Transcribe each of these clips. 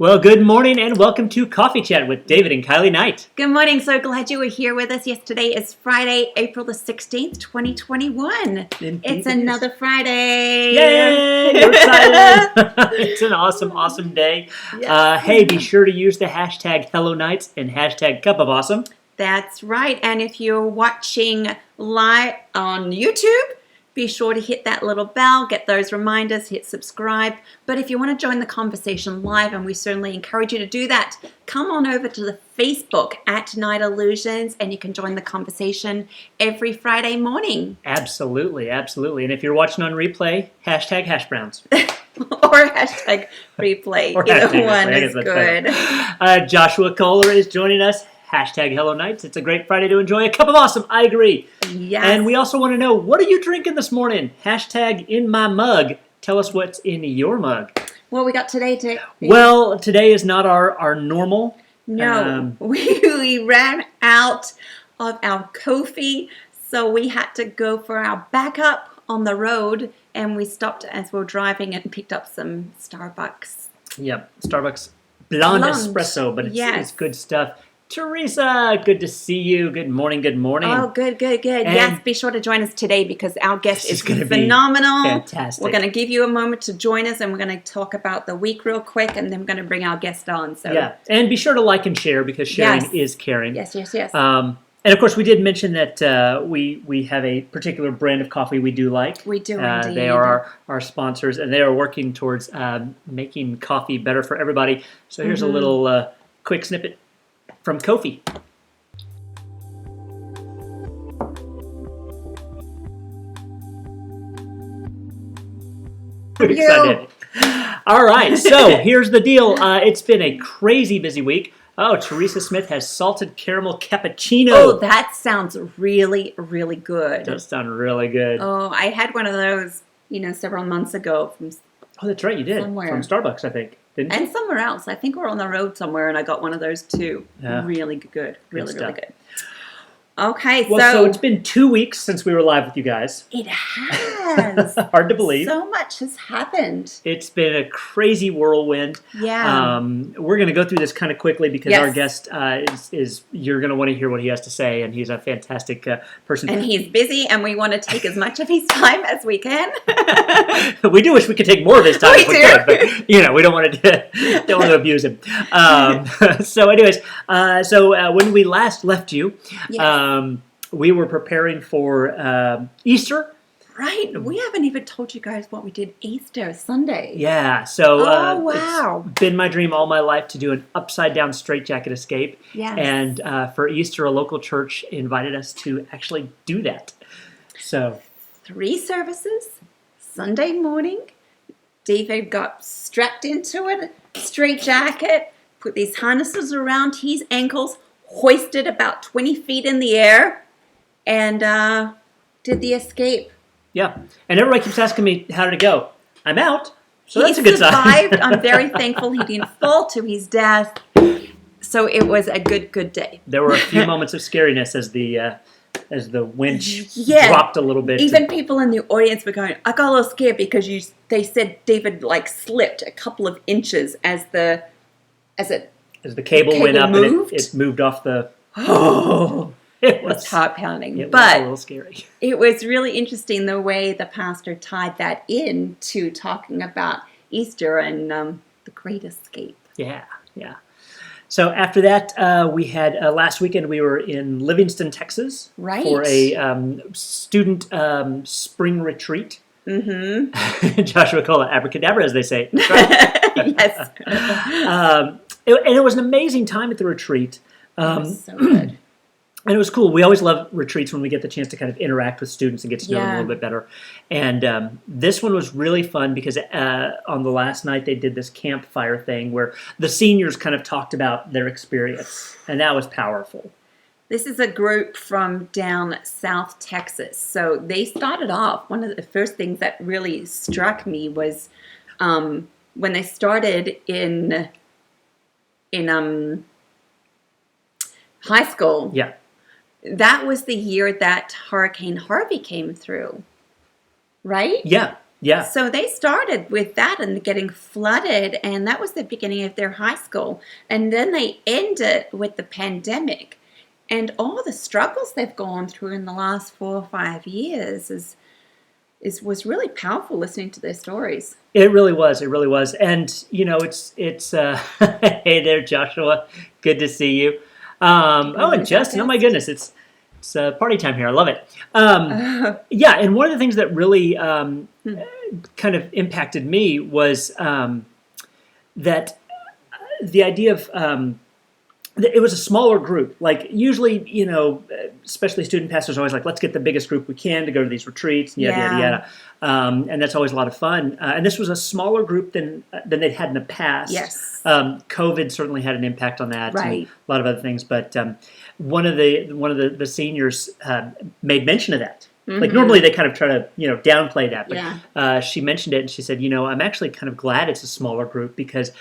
Well, good morning and welcome to Coffee Chat with David and Kylie Knight. Good morning. So glad you were here with us. Yes, today is Friday, April the 16th, 2021. It's another Friday. Yay! You're excited. It's an awesome day. Yes. Hey, be sure to use the hashtag Hello Nights and hashtag Cup of Awesome. That's right. And if you're watching live on YouTube, be sure to hit that little bell, get those reminders, hit subscribe. But if you want to join the conversation live, and we certainly encourage you to do that, come on over to the Facebook at Night Illusions, and you can join the conversation every Friday morning. Absolutely. And if you're watching on replay, hashtag hash browns. Or hashtag replay. Or Either hashtag one replay. is good. Joshua Kohler is joining us. Hashtag Hello Nights. It's a great Friday to enjoy a cup of awesome. I agree. Yes. And we also want to know, what are you drinking this morning? Hashtag in my mug. Tell us what's in your mug. What we got today? Well, today is not our normal. No, we ran out of our coffee, so we had to go for our backup on the road, and we stopped as we were driving and picked up some Starbucks. Yep, Starbucks Blonde Espresso, but it's good stuff. Teresa, good to see you. Good morning. Oh, good. And yes, be sure to join us today because our guest is going to phenomenal. Be fantastic. We're going to give you a moment to join us, and we're going to talk about the week real quick, and then we're going to bring our guest on. So yeah, and be sure to like and share because sharing is caring. Yes. And of course, we did mention that we have a particular brand of coffee we do like. We do indeed. They are our sponsors, and they are working towards making coffee better for everybody. So here's a little quick snippet from Kofi. We're excited. All right, so here's the deal. It's been a crazy busy week. Oh, Teresa Smith has salted caramel cappuccino. Oh, that sounds really, really good. It does sound really good. Oh, I had one of those, several months ago from that's right, you did. Somewhere. From Starbucks, I think. Didn't you? And somewhere else. I think we're on the road somewhere, and I got one of those too. Yeah. Really good. Really stuff. good. Okay, so it's been 2 weeks since we were live with you guys. It has. Hard to believe. So much has happened. It's been a crazy whirlwind. Yeah. We're going to go through this kind of quickly because Yes. our guest is you're going to want to hear what he has to say, and he's a fantastic person. And he's busy, and we want to take as much of his time as we can. We do wish we could take more of his time if we could, but we don't want to abuse him. So, anyways, when we last left you, Yes. We were preparing for Easter. Right. We haven't even told you guys what we did Easter Sunday. Yeah. So wow. It's been my dream all my life to do an upside-down straitjacket escape. Yes. And for Easter, a local church invited us to actually do that. So 3 services, Sunday morning. David got strapped into it, straitjacket, put these harnesses around his ankles, hoisted about 20 feet in the air, and did the escape. Yeah. And everybody keeps asking me, how did it go? I'm out. So that's a He good sign. survived. I'm very thankful he didn't fall to his death. So it was a good day. There were a few moments of scariness as the winch dropped a little bit. Even people in the audience were going, I got a little scared because they said David slipped a couple of inches as the cable went up moved. and it moved off the... It was heart pounding. It was a little scary. It was really interesting the way the pastor tied that in to talking about Easter and the Great Escape. Yeah. So after that, we had last weekend we were in Livingston, Texas, right, for a student spring retreat. Mm-hmm. Joshua called it abracadabra, as they say. That's right. Yes. And it was an amazing time at the retreat. It was so good. And it was cool. We always love retreats when we get the chance to kind of interact with students and get to know them a little bit better. And this one was really fun because on the last night they did this campfire thing where the seniors kind of talked about their experience. And that was powerful. This is a group from down South Texas. So they started off, one of the first things that really struck me was when they started in high school. Yeah. That was the year that Hurricane Harvey came through, right? Yeah. Yeah. So they started with that and getting flooded, and that was the beginning of their high school. And then they ended with the pandemic. And all the struggles they've gone through in the last 4 or 5 years was really powerful listening to their stories. It really was. It really was. And it's hey there, Joshua. Good to see you. And Justin. Oh my goodness, it's party time here. I love it. Yeah, and one of the things that really kind of impacted me was that the idea of it was a smaller group. Like usually, especially student pastors are always like, let's get the biggest group we can to go to these retreats, and yada yada yada. And that's always a lot of fun. And this was a smaller group than they'd had in the past. Yes. COVID certainly had an impact on that. Right. And a lot of other things. But one of the seniors made mention of that. Mm-hmm. Like normally they kind of try to downplay that, but she mentioned it and she said, I'm actually kind of glad it's a smaller group because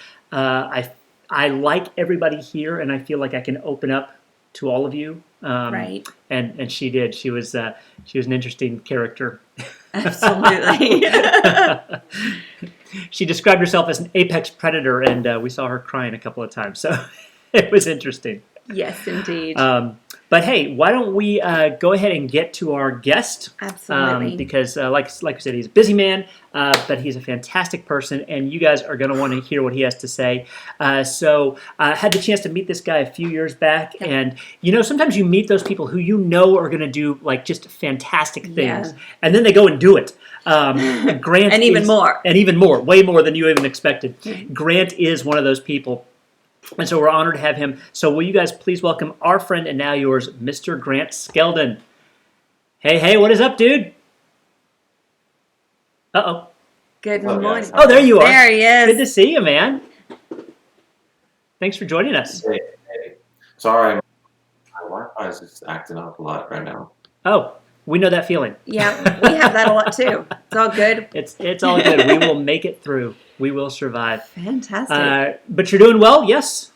I like everybody here, and I feel like I can open up to all of you. Right. And she did. She was an interesting character. Absolutely. She described herself as an apex predator, and we saw her crying a couple of times. So it was interesting. Yes, indeed. But hey, why don't we go ahead and get to our guest? Absolutely. Because like I said, he's a busy man, but he's a fantastic person, and you guys are going to want to hear what he has to say. So I had the chance to meet this guy a few years back, and sometimes you meet those people who are going to do like just fantastic things, and then they go and do it. Grant and even more, way more than you even expected. Grant is one of those people. And so we're honored to have him. So will you guys please welcome our friend and now yours, Mr. Grant Skeldon. Hey, what is up, dude? Uh-oh. Good morning. Oh, there you are. There he is. Good to see you, man. Thanks for joining us. Hey. Sorry, my Wi-Fi is just acting up a lot right now. Oh, we know that feeling. Yeah, we have that a lot too. It's all good. It's all good. We will make it through. We will survive. Fantastic. But you're doing well, yes?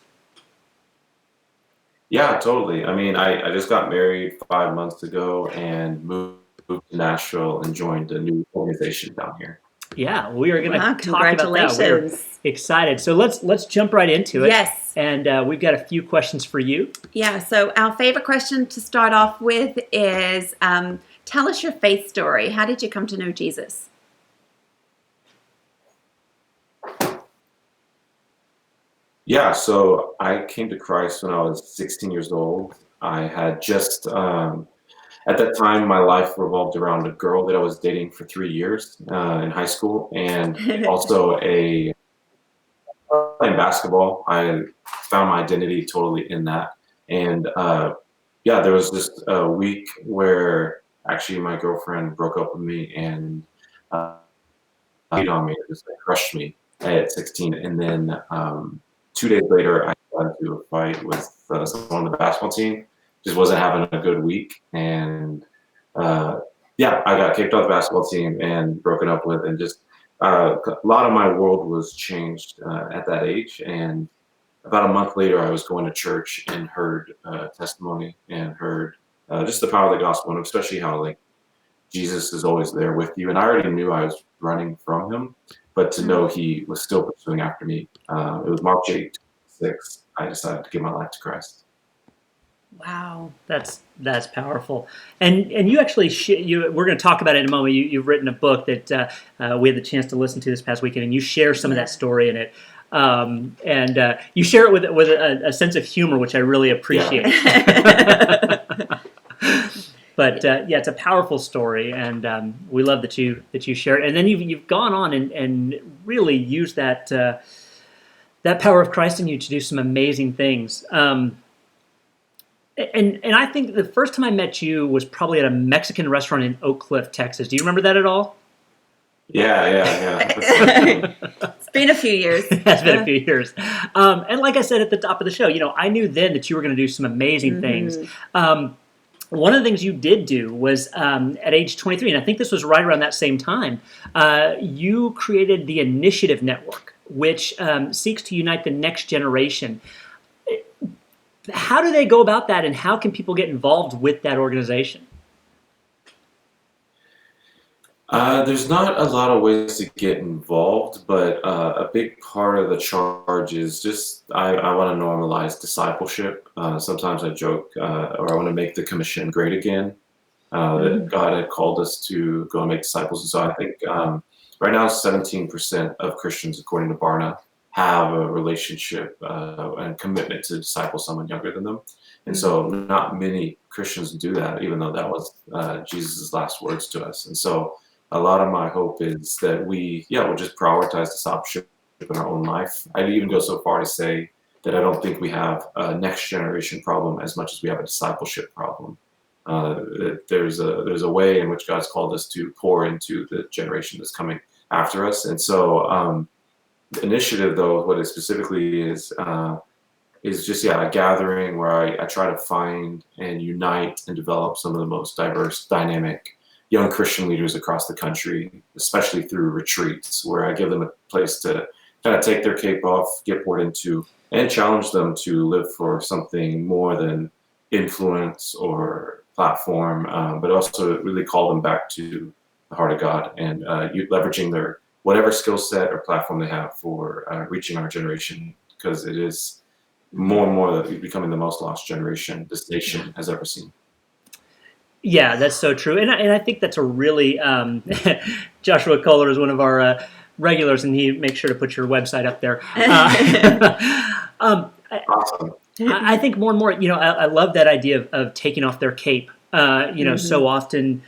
Yeah, totally. I mean, I just got married 5 months ago and moved to Nashville and joined a new organization down here. Yeah, we are going to talk about that. Congratulations. We're excited. So let's jump right into it. Yes. And we've got a few questions for you. Yeah, so our favorite question to start off with is tell us your faith story. How did you come to know Jesus? Yeah, so I came to Christ when I was 16 years old. I had just, at that time, my life revolved around a girl that I was dating for 3 years in high school, and also playing basketball. I found my identity totally in that. And there was just a week where actually my girlfriend broke up with me and beat on me, just like, crushed me at 16. And then 2 days later, I got into a fight with someone on the basketball team. Just wasn't having a good week, and I got kicked off the basketball team and broken up with, and just a lot of my world was changed at that age. And about a month later, I was going to church and heard testimony and heard just the power of the gospel, and especially how like Jesus is always there with you. And I already knew I was running from him, but to know he was still pursuing after me. It was March 8th, I decided to give my life to Christ. Wow, that's powerful. And you actually we're going to talk about it in a moment. You've written a book that we had the chance to listen to this past weekend, and you share some of that story in it. And you share it with a sense of humor, which I really appreciate. But it's a powerful story, and we love that you share it. And then you've gone on and really used that power of Christ in you to do some amazing things. And I think the first time I met you was probably at a Mexican restaurant in Oak Cliff, Texas. Do you remember that at all? Yeah. It's been a few years. It's been a few years. And like I said at the top of the show, I knew then that you were going to do some amazing things. One of the things you did do was at age 23, and I think this was right around that same time, you created the Initiative Network, which seeks to unite the next generation. How do they go about that, and how can people get involved with that organization? There's not a lot of ways to get involved, but a big part of the charge is just I want to normalize discipleship. Sometimes I joke, or I want to make the commission great again. That Mhm. God had called us to go and make disciples. And so I think right now, 17% of Christians, according to Barna, have a relationship and commitment to disciple someone younger than them. And Mhm. so not many Christians do that, even though that was Jesus' last words to us. And so a lot of my hope is that we'll just prioritize discipleship in our own life. I'd even go so far to say that I don't think we have a next generation problem as much as we have a discipleship problem. There's a way in which God's called us to pour into the generation that's coming after us. And so the initiative, though, what it specifically is just a gathering where I try to find and unite and develop some of the most diverse, dynamic young Christian leaders across the country, especially through retreats, where I give them a place to kind of take their cape off, get poured into, and challenge them to live for something more than influence or platform, but also really call them back to the heart of God and leveraging their whatever skill set or platform they have for reaching our generation, because it is Mhm. more and more that we're becoming the most lost generation this Yeah. nation has ever seen. Yeah, that's so true, and I think that's a really Joshua Kohler is one of our regulars, and he makes sure to put your website up there. Awesome. I think more and more, I love that idea of taking off their cape. Mhm. So often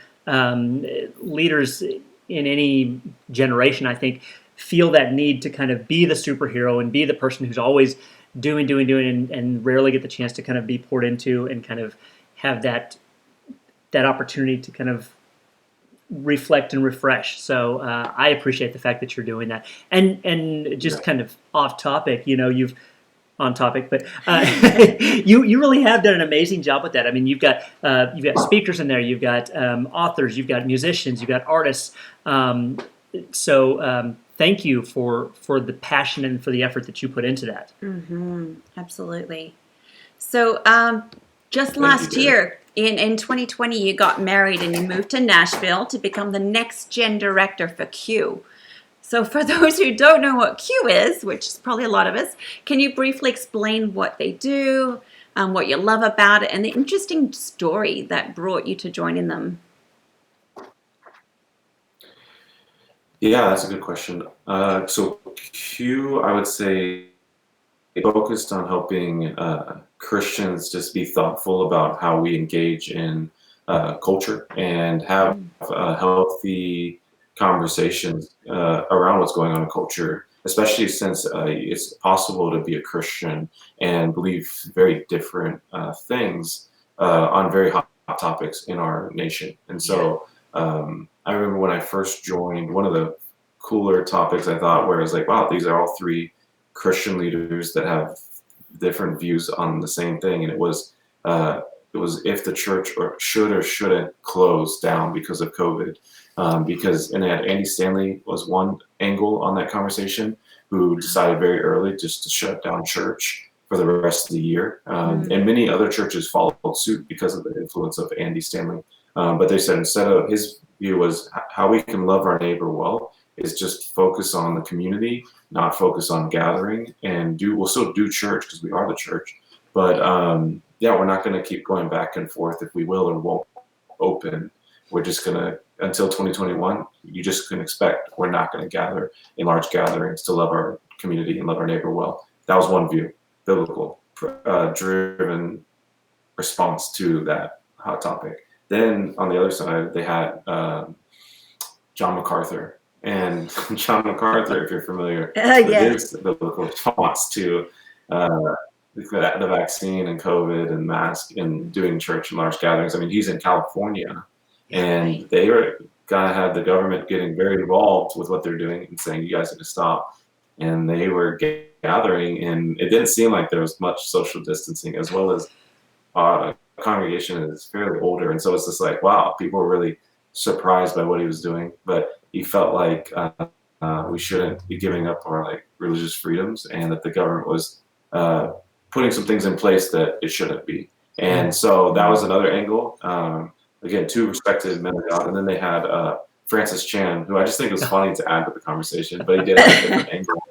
leaders in any generation, I think, feel that need to kind of be the superhero and be the person who's always doing, and rarely get the chance to kind of be poured into and kind of have that opportunity to kind of reflect and refresh. So I appreciate the fact that you're doing that. And Yeah. just kind of off topic, you've on topic, but you really have done an amazing job with that. I mean, you've got speakers in there, you've got authors, you've got musicians, you've got artists. So thank you for the passion and for the effort that you put into that. Mhm. Absolutely. So, just Thank you, last David. year in 2020, you got married and you moved to Nashville to become the next gen director for Q. So, for those who don't know what Q is, which is probably a lot of us, can you briefly explain what they do, what you love about it, and the interesting story that brought you to joining them? Yeah, that's a good question. So Q, I would say, focused on helping Christians just be thoughtful about how we engage in culture and have Mm. healthy conversations around what's going on in culture, especially since it's possible to be a Christian and believe very different things on very hot topics in our nation. And Yeah. so I remember when I first joined, one of the cooler topics I thought where I was like, wow, these are all three Christian leaders that have different views on the same thing, and it was if the church should or shouldn't close down because of COVID. Because and Andy Stanley was one angle on that conversation, who decided very early just to shut down church for the rest of the year, Mm. and many other churches followed suit because of the influence of Andy Stanley. But they said instead of his view was how we can love our neighbor well is just focus on the community, not focus on gathering, and we'll still do church because we are the church, but we're not going to keep going back and forth if we will or won't open. We're just going to, until 2021, you just can expect we're not going to gather in large gatherings to love our community and love our neighbor well. That was one view, biblical driven response to that hot topic. Then on the other side, they had John MacArthur. And John MacArthur, if you're familiar with Yeah. his biblical response to uh, the vaccine and COVID and mask and doing church and large gatherings. I mean, he's in California, Yeah. and Right. they were kind of had the government getting very involved with what they're doing and saying, you guys need to stop. And they were gathering, and it didn't seem like there was much social distancing, as well as congregation is fairly older, and so it's just like, wow, people were really surprised by what he was doing, but he felt like we shouldn't be giving up our like religious freedoms, and that the government was uh, putting some things in place that it shouldn't be. And so that Mm. was another angle. Again, two respected men of God, and then they had Francis Chan, who I just think was funny to add to the conversation, but he did have a different angle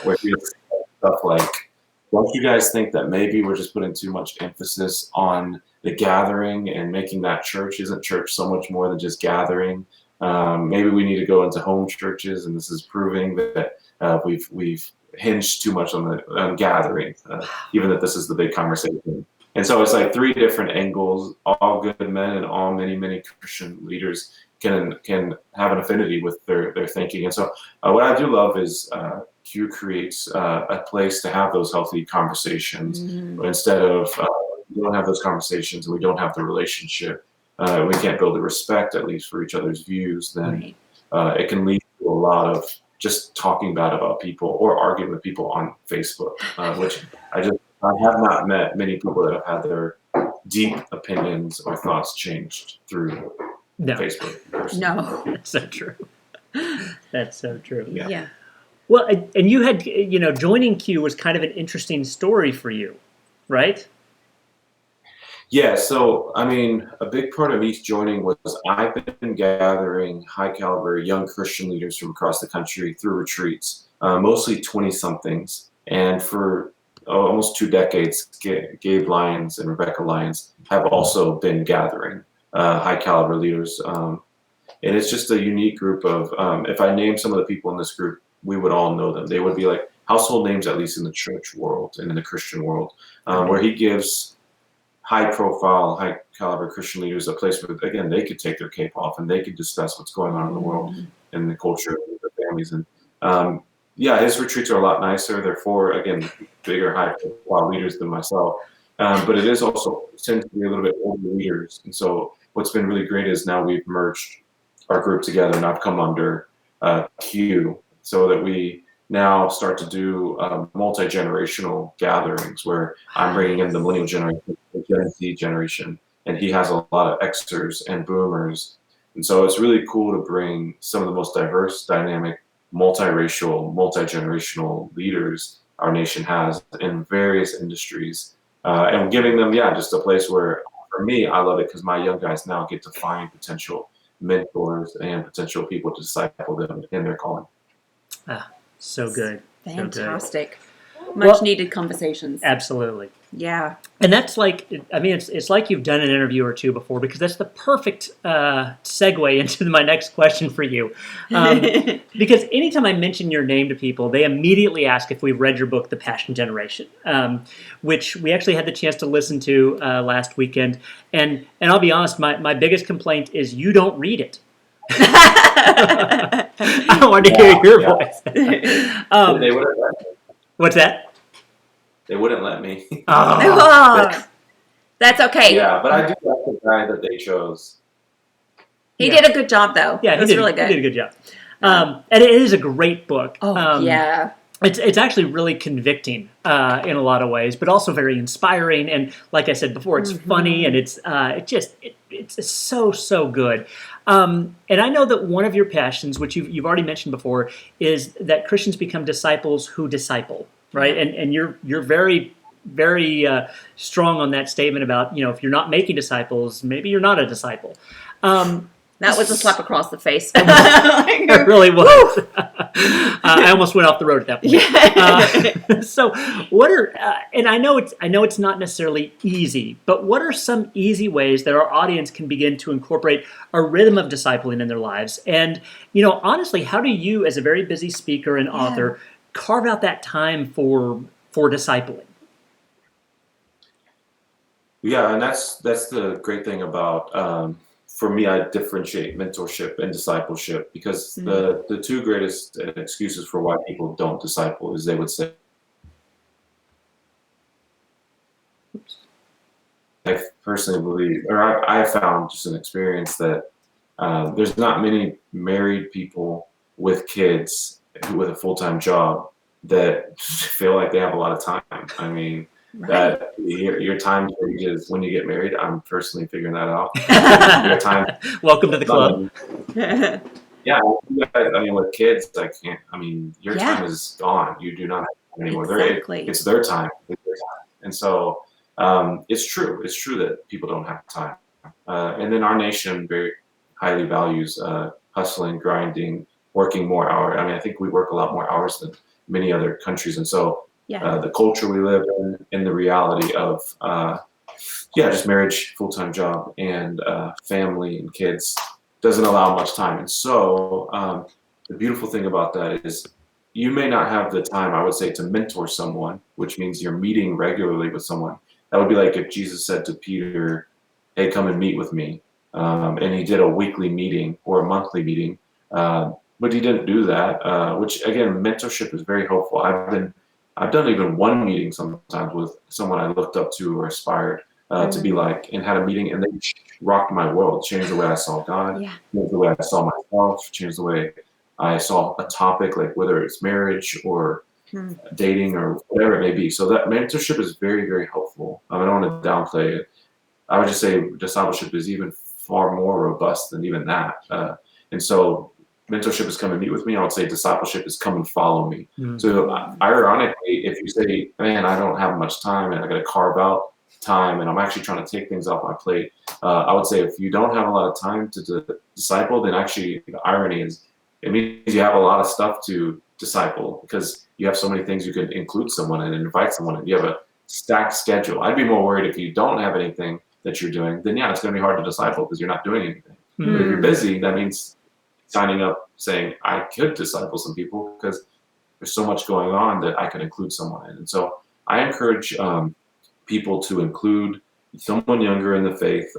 where he was saying stuff like, don't you guys think that maybe we're just putting too much emphasis on the gathering and making that church? Isn't church so much more than just gathering? Maybe we need to go into home churches, and this is proving that we've hinged too much on gathering, even that this is the big conversation. And so it's like three different angles. All good men and all many Christian leaders can have an affinity with their thinking. And so what I do love is Q creates a place to have those healthy conversations instead of we don't have those conversations and we don't have the relationship. We can't build a respect, at least for each other's views. Then it can lead to a lot of just talking bad about people or arguing with people on Facebook, which I have not met many people that have had their deep opinions or thoughts changed through Facebook. Personally. No. That's so true. That's so true. Yeah. Well, and you had, joining Q was kind of an interesting story for you, right? Yeah, so I mean, a big part of me joining was I've been gathering high caliber young Christian leaders from across the country through retreats, mostly 20-somethings. And for almost 2 decades, Gabe Lyons and Rebecca Lyons have also been gathering high caliber leaders. And it's just a unique group of, if I name some of the people in this group, we would all know them. They would be like household names, at least in the church world and in the Christian world, where he gives high profile, high caliber Christian leaders a place where, again, they could take their cape off and they could discuss what's going on in the world and the culture of their families. And his retreats are a lot nicer. They're for, again, bigger, high profile leaders than myself. But it is also tends to be a little bit older leaders. And so what's been really great is now we've merged our group together and I've come under Q so that we now start to do multi-generational gatherings where I'm bringing in the millennial generation, the Gen Z generation, and he has a lot of Xers and boomers. And so it's really cool to bring some of the most diverse, dynamic, multiracial, multi-generational leaders our nation has in various industries, and giving them, just a place where, for me, I love it because my young guys now get to find potential mentors and potential people to disciple them in their calling. So good. Fantastic. Much needed conversations. Absolutely. Yeah. And that's like, I mean, it's like you've done an interview or two before, because that's the perfect segue into my next question for you. Because anytime I mention your name to people, they immediately ask if we've read your book, The Passion Generation, which we actually had the chance to listen to last weekend. And I'll be honest, my biggest complaint is you don't read it. I don't want to hear your voice. They wouldn't let me. What's that? They wouldn't let me. Oh. That's okay. Yeah, but I do like the guy that they chose. He did a good job, though. Yeah, he did really good. He did a good job. And it is a great book. Yeah. It's actually really convicting in a lot of ways, but also very inspiring. And like I said before, it's funny and it's so good. And I know that one of your passions, which you've already mentioned before, is that Christians become disciples who disciple, right? And you're very strong on that statement about, if you're not making disciples, maybe you're not a disciple. That was a slap across the face. It really was. I almost went off the road at that point. So, what are and I know it's not necessarily easy, but what are some easy ways that our audience can begin to incorporate a rhythm of discipling in their lives? And honestly, how do you, as a very busy speaker and author, carve out that time for discipling? Yeah, and that's the great thing about. For me, I differentiate mentorship and discipleship because the two greatest excuses for why people don't disciple is they would say, I personally believe, or I found just an experience that there's not many married people with kids with a full-time job that feel like they have a lot of time. I mean, that your time changes when you get married. I'm personally figuring that out. Your time. Welcome to the club. Yeah, I mean, with kids, I can't. I mean, your time is gone. You do not have time anymore. Exactly. It's their time. And so it's true. It's true that people don't have time. And then our nation very highly values hustling, grinding, working more hours. I mean, I think we work a lot more hours than many other countries. And so the culture we live in the reality of, just marriage, full-time job, and family and kids doesn't allow much time. And so the beautiful thing about that is you may not have the time, I would say, to mentor someone, which means you're meeting regularly with someone. That would be like if Jesus said to Peter, hey, come and meet with me. And he did a weekly meeting or a monthly meeting. But he didn't do that, which again, mentorship is very helpful. I've done even one meeting sometimes with someone I looked up to or aspired to be like, and had a meeting, and they rocked my world, changed the way I saw God, changed the way I saw myself, changed the way I saw a topic, like whether it's marriage or dating or whatever it may be. So that mentorship is very, very helpful. I don't want to downplay it. I would just say discipleship is even far more robust than even that. And so mentorship is come and meet with me. I would say discipleship is come and follow me. So ironically, if you say, man, I don't have much time and I got to carve out time and I'm actually trying to take things off my plate, I would say if you don't have a lot of time to disciple, then actually the irony is it means you have a lot of stuff to disciple because you have so many things you could include someone in and invite someone in. You have a stacked schedule. I'd be more worried if you don't have anything that you're doing, then it's going to be hard to disciple because you're not doing anything. But if you're busy, that means signing up saying, I could disciple some people because there's so much going on that I could include someone in. And so I encourage people to include someone younger in the faith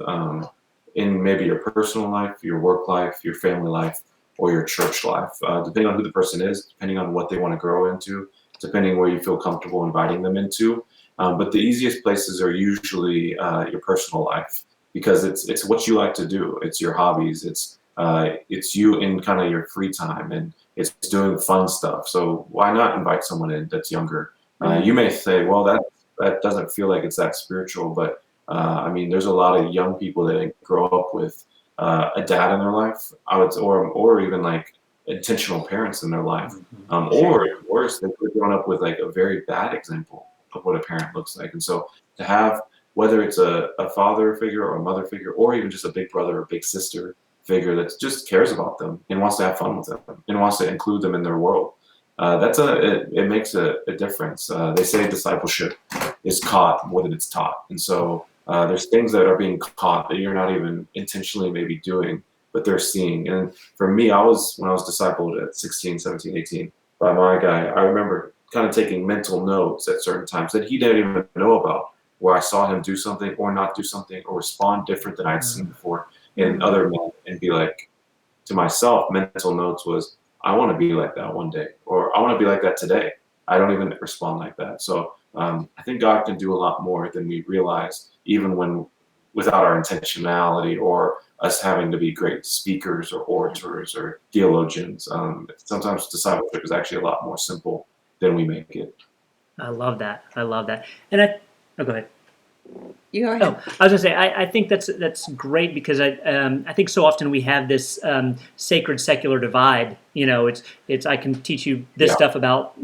in maybe your personal life, your work life, your family life, or your church life, depending on who the person is, depending on what they want to grow into, depending where you feel comfortable inviting them into. But the easiest places are usually your personal life because it's what you like to do. It's your hobbies. It's you in kind of your free time, and it's doing fun stuff. So why not invite someone in that's younger? You may say, well, that doesn't feel like it's that spiritual, but I mean, there's a lot of young people that didn't grow up with a dad in their life, or even like intentional parents in their life, or worse, they've grown up with like a very bad example of what a parent looks like. And so to have, whether it's a father figure or a mother figure, or even just a big brother or big sister figure that just cares about them and wants to have fun with them and wants to include them in their world, it makes a difference. They say discipleship is caught more than it's taught. And so there's things that are being caught that you're not even intentionally maybe doing, but they're seeing. And for me, when I was discipled at 16, 17, 18 by my guy, I remember kind of taking mental notes at certain times that he didn't even know about, where I saw him do something or not do something or respond different than I'd seen before in other men, and be like, to myself, mental notes was, I want to be like that one day, or I want to be like that today. I don't even respond like that. So I think God can do a lot more than we realize, even without our intentionality or us having to be great speakers or orators or theologians. Sometimes discipleship is actually a lot more simple than we make it. I love that. And go ahead. You go ahead. Oh, I was gonna say, I think that's great because I think so often we have this sacred secular divide. It's I can teach you this stuff about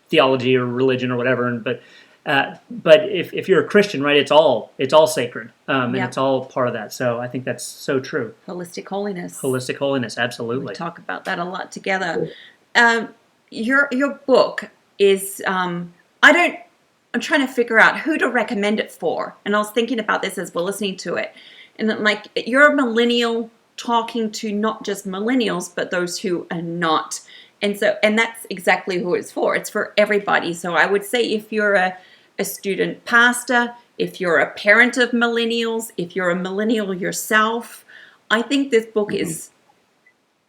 theology or religion or whatever, but if you're a Christian, right, it's all sacred, and it's all part of that. So I think that's so true. Holistic holiness. Absolutely. We talk about that a lot together. Your book is I'm trying to figure out who to recommend it for. And I was thinking about this as we're listening to it. And like, you're a millennial talking to not just millennials, but those who are not. And that's exactly who it's for. It's for everybody. So I would say if you're a student pastor, if you're a parent of millennials, if you're a millennial yourself, I think this book is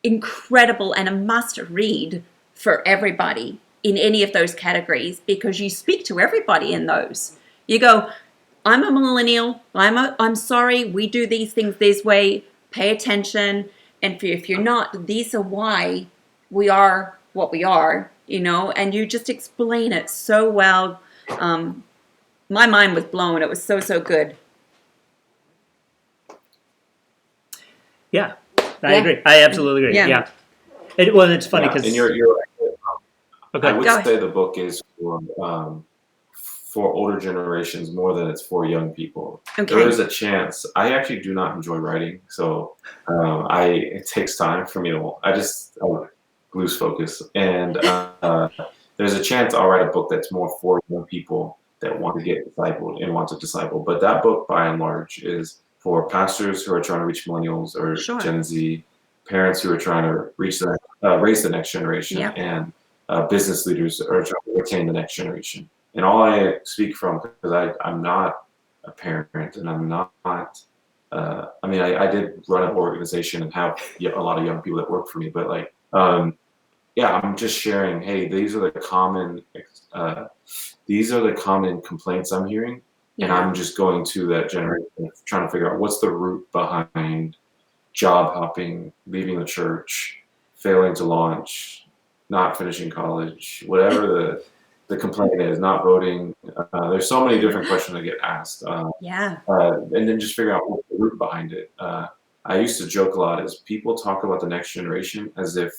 incredible and a must read for everybody in any of those categories, because you speak to everybody in those. You go, I'm a millennial. I'm sorry. We do these things this way. Pay attention. And if you're not, these are why we are what we are, and you just explain it so well. My mind was blown. It was so good. Yeah, I agree. I absolutely agree. Yeah. It's funny because and you're okay. I would say the book is for older generations more than it's for young people. Okay. There is a chance. I actually do not enjoy writing, so it takes time for me to. I lose focus, and there's a chance I'll write a book that's more for young people that want to get discipled and want to disciple. But that book, by and large, is for pastors who are trying to reach millennials or Sure. Gen Z, parents who are trying to raise the next generation, Yep. and business leaders are trying to retain the next generation. And all I speak from, because I'm not a parent and I'm not, I mean, I did run an organization and have a lot of young people that work for me, but like, yeah, I'm just sharing, hey, these are the common complaints I'm hearing. And I'm just going to that generation, trying to figure out what's the root behind job hopping, leaving the church, failing to launch, not finishing college, whatever the complaint is, not voting. There's so many different questions that get asked. Yeah. And then just figure out what's the root behind it. I used to joke a lot as people talk about the next generation as if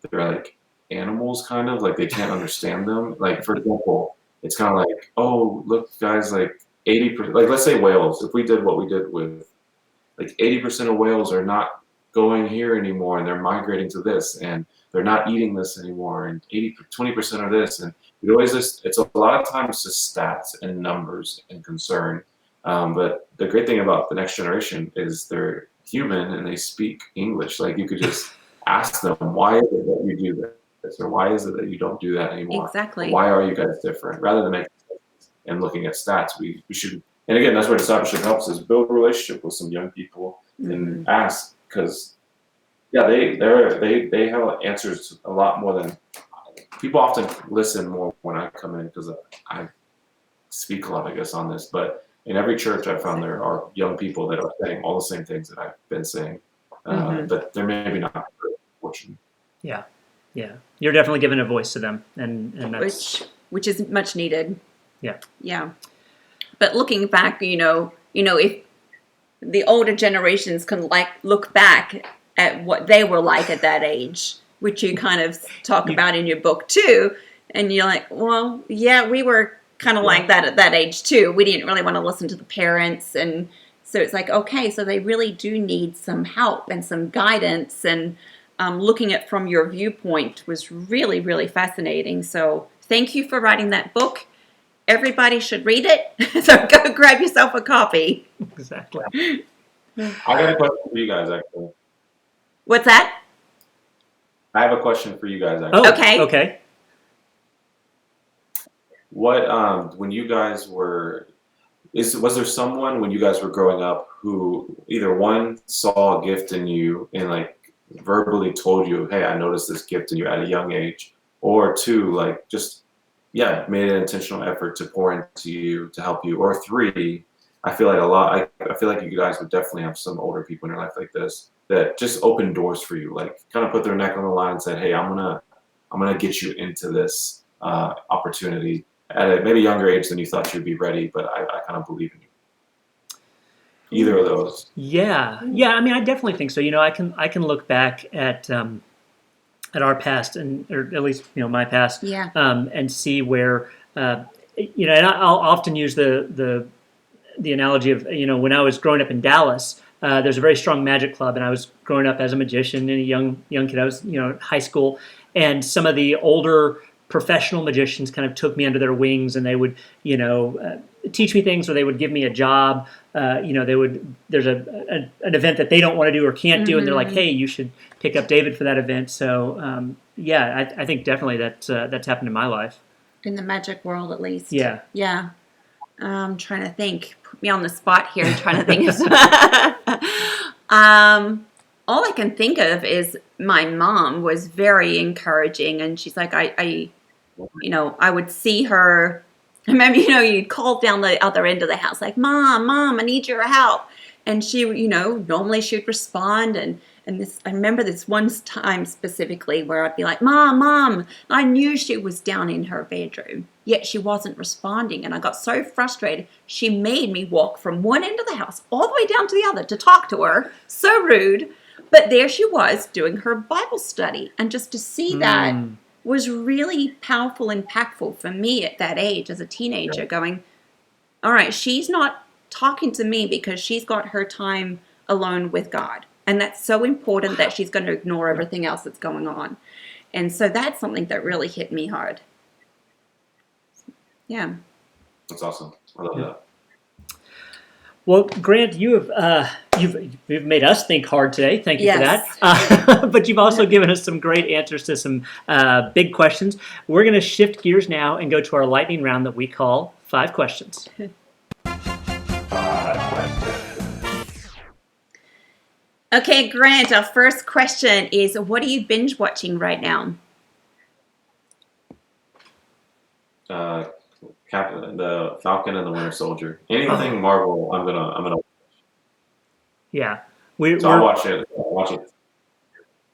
they're like animals, kind of like they can't understand them. Like, for example, it's kind of like, oh, look, guys, like 80%, like let's say whales, if we did what we did with, like 80% of whales are not going here anymore and they're migrating to this and they're not eating this anymore and 20% are this, and it always it's a lot of times just stats and numbers and concern. But the great thing about the next generation is they're human and they speak English. Like, you could just ask them, why is it that you do this, or why is it that you don't do that anymore? Exactly. Or why are you guys different? Rather than making and looking at stats, we should. And again, that's where discipleship helps, is build a relationship with some young people and ask, because yeah, they have answers a lot more than people often listen more when I come in, because I speak a lot, I guess, on this. But in every church I found there are young people that are saying all the same things that I've been saying, but they're maybe not fortunate. Yeah, yeah, you're definitely giving a voice to them, and that's which is much needed. Yeah, yeah. But looking back, if the older generations can look back at what they were like at that age, which you kind of talk about in your book too, and you're like, well, yeah, we were kind of like that at that age too. We didn't really want to listen to the parents, and so it's like, okay, so they really do need some help and some guidance, and looking at from your viewpoint was really, really fascinating. So thank you for writing that book. Everybody should read it, so go grab yourself a copy. Exactly. I got a question for you guys, actually. What's that? I have a question for you guys, actually. Oh, okay. What, when you guys were, was there someone when you guys were growing up who either, one, saw a gift in you and like verbally told you, hey, I noticed this gift in you at a young age, or two, like just made an intentional effort to pour into you to help you, or three, I feel like you guys would definitely have some older people in your life like this that just opened doors for you, like kind of put their neck on the line and said, hey, I'm gonna get you into this opportunity at a maybe younger age than you thought you'd be ready, but I kind of believe in you. Either of those. Yeah. I mean, I definitely think so. I can look back at our past, or at least my past, and see where and I'll often use the analogy of when I was growing up in Dallas. There's a very strong magic club, and I was growing up as a magician and a young kid. I was high school, and some of the older professional magicians kind of took me under their wings, and they would teach me things, or they would give me a job. There's an event that they don't want to do or can't do, and they're like, hey, you should pick up David for that event. So I think definitely that's happened in my life. In the magic world, at least. Yeah. I'm trying to think. Put me on the spot here. I'm trying to think of all I can think of is my mom was very encouraging, and she's like, I would see her. I remember, you'd call down the other end of the house, like, Mom, I need your help. And she, normally she would respond. And this, I remember this one time specifically where I'd be like, Mom, I knew she was down in her bedroom, yet she wasn't responding. And I got so frustrated. She made me walk from one end of the house all the way down to the other to talk to her. So rude. But there she was doing her Bible study. And just to see that, was really powerful, impactful for me at that age as a teenager, going, all right, she's not talking to me because she's got her time alone with God. And that's so important that she's going to ignore everything else that's going on. And so that's something that really hit me hard. Yeah. That's awesome. I love that. Well, Grant, you've made us think hard today. Thank you for Yes. that. But you've also given us some great answers to some big questions. We're going to shift gears now and go to our lightning round that we call 5 questions. Okay, Grant, our first question is, what are you binge watching right now? The Falcon and the Winter Soldier. Anything Marvel, I'm gonna. Yeah, I'll watch it.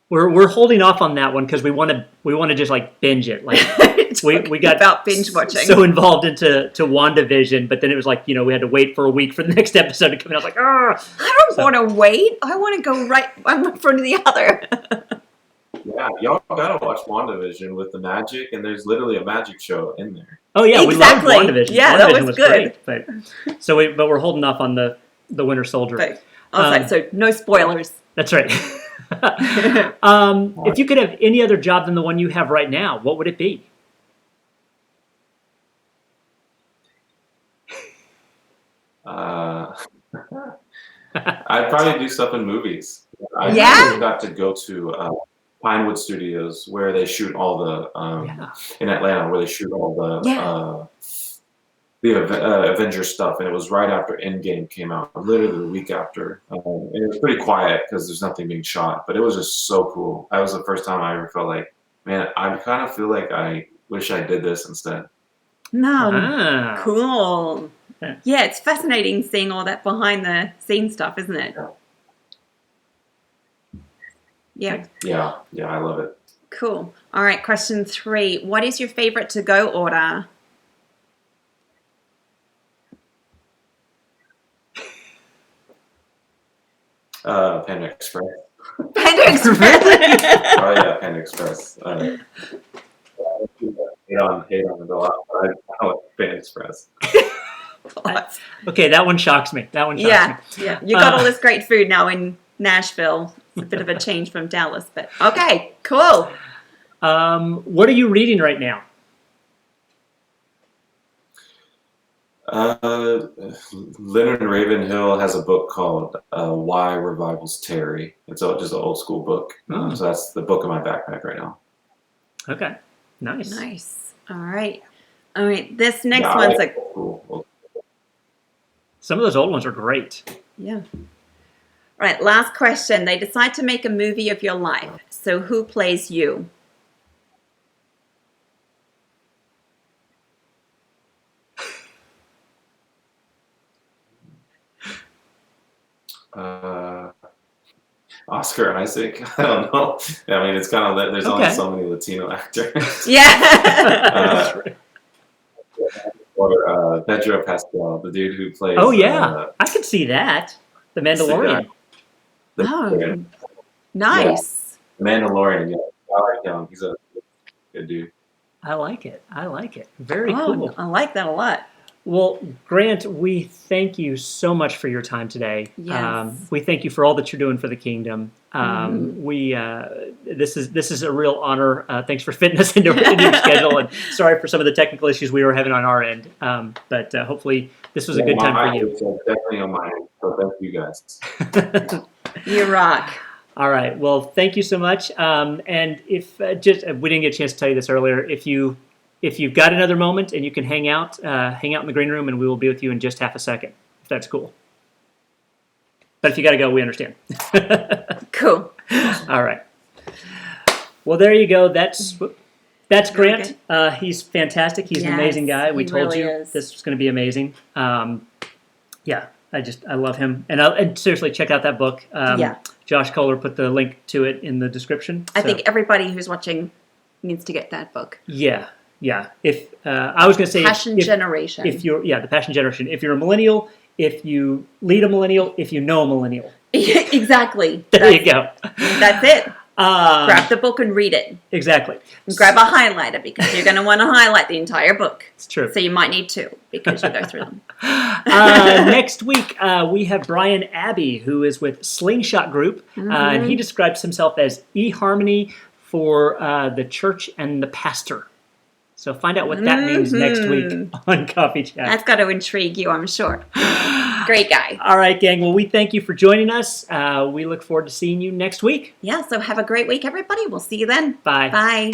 We're holding off on that one because we want to just like binge it. Like we got about binge watching. So involved into WandaVision, but then it was like, we had to wait for a week for the next episode to come in. I was like, ah. I don't want to wait. I want to go right one in front of the other. Yeah, y'all gotta watch WandaVision with the magic, and there's literally a magic show in there. Oh yeah, exactly. We loved WandaVision. Yeah, WandaVision that was good. Great, but we're holding off on the Winter Soldier. But I was like, so no spoilers. That's right. If you could have any other job than the one you have right now, what would it be? I'd probably do stuff in movies. I got to go to Pinewood Studios where they shoot all the in Atlanta, where they shoot all the Avengers stuff, and it was right after Endgame came out, literally the week after. And it was pretty quiet because there's nothing being shot, but it was just so cool. That was the first time I ever felt like, man, I kind of feel like I wish I did this instead. No, cool. Yeah, it's fascinating seeing all that behind the scenes stuff, isn't it? Yeah. Yeah, I love it. Cool. All right, question 3. What is your favorite to-go order? Panda Express. Panda Express. Oh yeah, Panda Express. Hate on it a lot, but I like Panda Express. Okay, that one shocks me. Me. Yeah. You got all this great food now in Nashville. It's a bit of a change from Dallas, but okay, cool. What are you reading right now? Leonard Ravenhill has a book called Why Revivals Tarry. It's just an old school book. So that's the book in my backpack right now. Okay, nice. All right. This next one's like cool. Some of those old ones are great. Yeah. All right, last question. They decide to make a movie of your life. So who plays you? Oscar Isaac. I don't know. I mean, it's kind of there's only so many Latino actors. Yeah. Or Pedro Pascal, the dude who plays. Oh yeah, I could see that. The Mandalorian. Nice. Yeah. Mandalorian. Yeah, I like him. He's a good dude. I like it. Very cool. I like that a lot. Well, Grant, we thank you so much for your time today. Yes. We thank you for all that you're doing for the kingdom. This is a real honor. Thanks for fitting us into your schedule, and sorry for some of the technical issues we were having on our end. But hopefully this was a good time for you. Definitely on my end. So thank you guys. You rock. All right. Well, thank you so much. And if we didn't get a chance to tell you this earlier, if you've got another moment and you can hang out in the green room, and we will be with you in just half a second, if that's cool. But if you got to go, we understand. Cool. All right. Well, there you go. That's Grant. He's fantastic. He's an amazing guy. We told you this was going to be amazing. Yeah, I love him. And seriously, check out that book. Josh Kohler put the link to it in the description. I think everybody who's watching needs to get that book. Yeah. If I was going to say Passion Generation. If you're the Passion Generation. If you're a millennial, if you lead a millennial, if you know a millennial. Exactly. There you go. That's it. Grab the book and read it. Exactly. And grab a highlighter because you're going to want to highlight the entire book. It's true. So you might need two because you go through them. Next week, we have Brian Abbey, who is with Slingshot Group, and he describes himself as eHarmony for the church and the pastor. So find out what that means next week on Coffee Chat. That's got to intrigue you, I'm sure. Great guy. All right, gang. Well, we thank you for joining us. We look forward to seeing you next week. Yeah, so have a great week, everybody. We'll see you then. Bye. Bye.